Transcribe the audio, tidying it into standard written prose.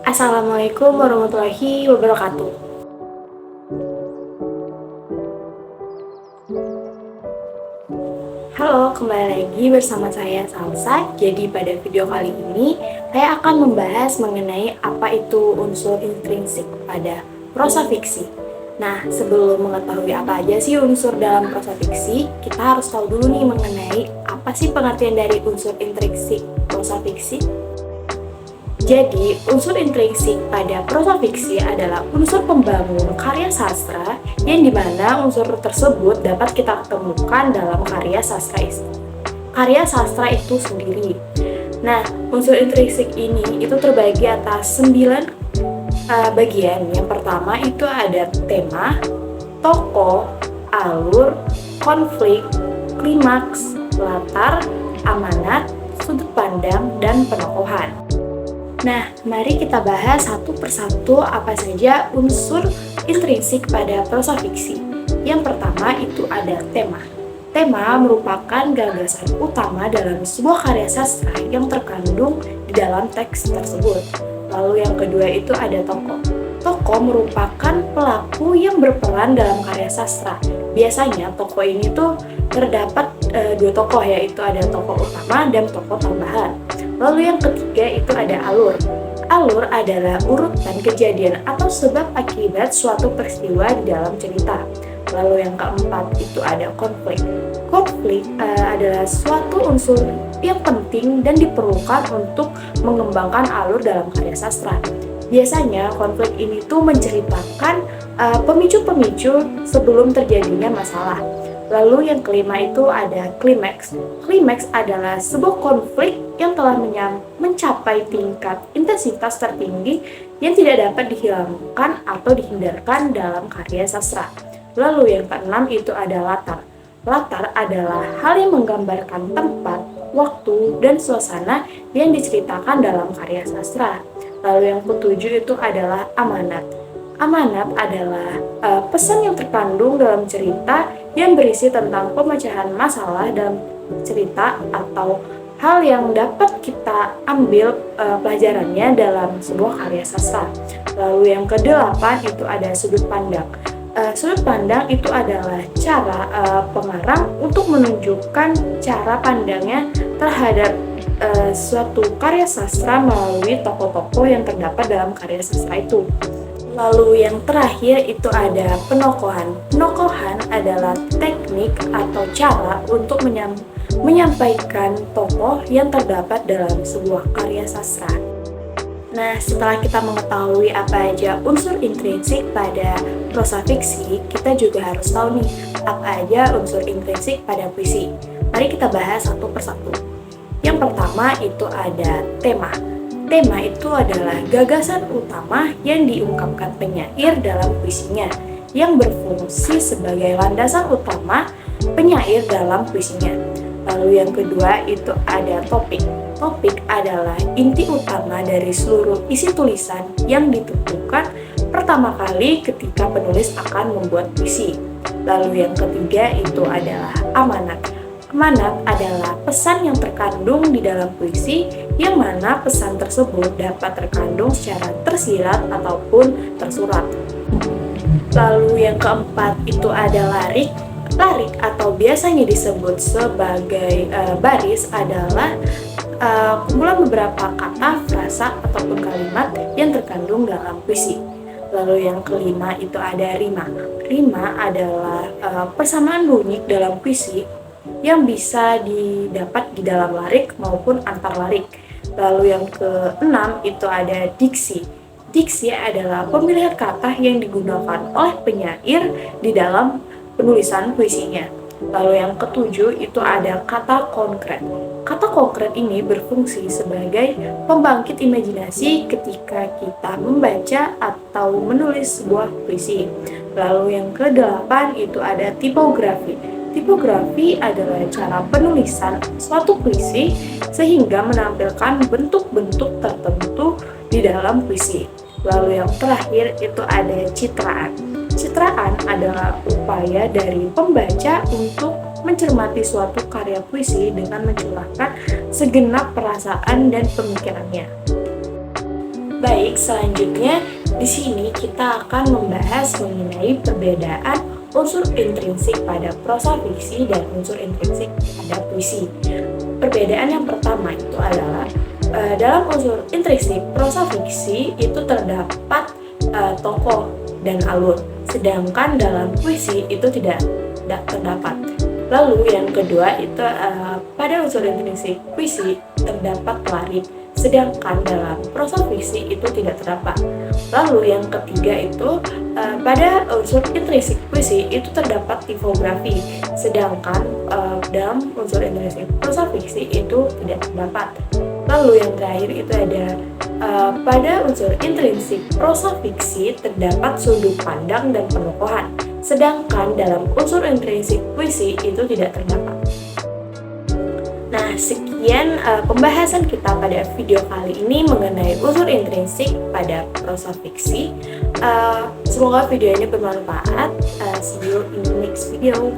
Assalamualaikum warahmatullahi wabarakatuh. Halo, kembali lagi bersama saya Salsa. Jadi pada video kali ini saya akan membahas mengenai apa itu unsur intrinsik pada prosa fiksi. Nah, sebelum mengetahui apa aja sih unsur dalam prosa fiksi, kita harus tahu dulu nih mengenai apa sih pengertian dari unsur intrinsik prosa fiksi. Jadi, unsur intrinsik pada prosa fiksi adalah unsur pembangun karya sastra yang dimana unsur tersebut dapat kita temukan dalam karya sastra itu sendiri. Nah, unsur intrinsik ini itu terbagi atas 9 bagian. Yang pertama itu ada tema, tokoh, alur, konflik, klimaks, latar, amanat, sudut pandang, dan penokohan. Nah, mari kita bahas satu persatu apa saja unsur intrinsik pada prosa fiksi. Yang pertama itu ada tema. Tema merupakan gagasan utama dalam sebuah karya sastra yang terkandung di dalam teks tersebut. Lalu yang kedua itu ada tokoh. Tokoh merupakan pelaku yang berperan dalam karya sastra. Biasanya tokoh ini tuh terdapat dua tokoh, yaitu ada tokoh utama dan tokoh tambahan. Lalu yang ketiga itu ada alur. Alur adalah urutan kejadian atau sebab akibat suatu peristiwa di dalam cerita. Lalu yang keempat itu ada konflik. Konflik adalah suatu unsur yang penting dan diperlukan untuk mengembangkan alur dalam karya sastra. Biasanya konflik ini tuh menceritakan pemicu-pemicu sebelum terjadinya masalah. Lalu yang kelima itu ada klimaks. Klimaks adalah sebuah konflik yang telah mencapai tingkat intensitas tertinggi yang tidak dapat dihilangkan atau dihindarkan dalam karya sastra. Lalu yang keenam itu ada latar. Latar adalah hal yang menggambarkan tempat, waktu, dan suasana yang diceritakan dalam karya sastra. Lalu yang ketujuh itu adalah amanat. Amanat adalah pesan yang terkandung dalam cerita yang berisi tentang pemecahan masalah dalam cerita atau hal yang dapat kita ambil pelajarannya dalam sebuah karya sastra. Lalu yang kedelapan itu ada sudut pandang. Sudut pandang itu adalah cara pengarang untuk menunjukkan cara pandangnya terhadap suatu karya sastra melalui tokoh-tokoh yang terdapat dalam karya sastra itu. Lalu yang terakhir itu ada penokohan. Penokohan adalah teknik atau cara untuk menyampaikan tokoh yang terdapat dalam sebuah karya sastra. Nah, setelah kita mengetahui apa aja unsur intrinsik pada prosa fiksi, kita juga harus tahu nih apa aja unsur intrinsik pada puisi. Mari kita bahas satu persatu. Yang pertama itu ada tema. Tema itu adalah gagasan utama yang diungkapkan penyair dalam puisinya, yang berfungsi sebagai landasan utama penyair dalam puisinya. Lalu yang kedua itu ada topik. Topik adalah inti utama dari seluruh isi tulisan yang ditentukan pertama kali ketika penulis akan membuat puisi. Lalu yang ketiga itu adalah amanat. Amanat adalah pesan yang terkandung di dalam puisi, yang mana pesan tersebut dapat terkandung secara tersirat ataupun tersurat. Lalu yang keempat itu ada larik. Larik atau biasanya disebut sebagai baris adalah kumpulan beberapa kata, frasa, ataupun kalimat yang terkandung dalam puisi. Lalu yang kelima itu ada rima. Rima adalah persamaan bunyi dalam puisi yang bisa didapat di dalam larik maupun antar larik. Lalu yang keenam itu ada diksi. Diksi adalah pemilihan kata yang digunakan oleh penyair di dalam penulisan puisinya. Lalu yang ketujuh itu ada kata konkret. Kata konkret ini berfungsi sebagai pembangkit imajinasi ketika kita membaca atau menulis sebuah puisi. Lalu yang kedelapan itu ada tipografi. Tipografi adalah cara penulisan suatu puisi sehingga menampilkan bentuk-bentuk tertentu di dalam puisi. Lalu yang terakhir itu ada citraan. Citraan adalah upaya dari pembaca untuk mencermati suatu karya puisi dengan mencurahkan segenap perasaan dan pemikirannya. Baik, selanjutnya di sini kita akan membahas mengenai perbedaan unsur intrinsik pada prosa fiksi dan unsur intrinsik pada puisi. Perbedaan yang pertama itu adalah dalam unsur intrinsik prosa fiksi itu terdapat tokoh dan alur, sedangkan dalam puisi itu tidak terdapat. Lalu yang kedua itu pada unsur intrinsik puisi terdapat pelari, sedangkan dalam prosa fiksi itu tidak terdapat. Lalu yang ketiga itu pada unsur intrinsik puisi itu terdapat tipografi, sedangkan dalam unsur intrinsik prosa fiksi itu tidak terdapat. Lalu yang terakhir itu ada pada unsur intrinsik prosa fiksi terdapat sudut pandang dan penokohan, sedangkan dalam unsur intrinsik puisi itu tidak terdapat. Nah, sekian pembahasan kita pada video kali ini mengenai unsur intrinsik pada prosa fiksi. Semoga video ini bermanfaat. See you in the next video.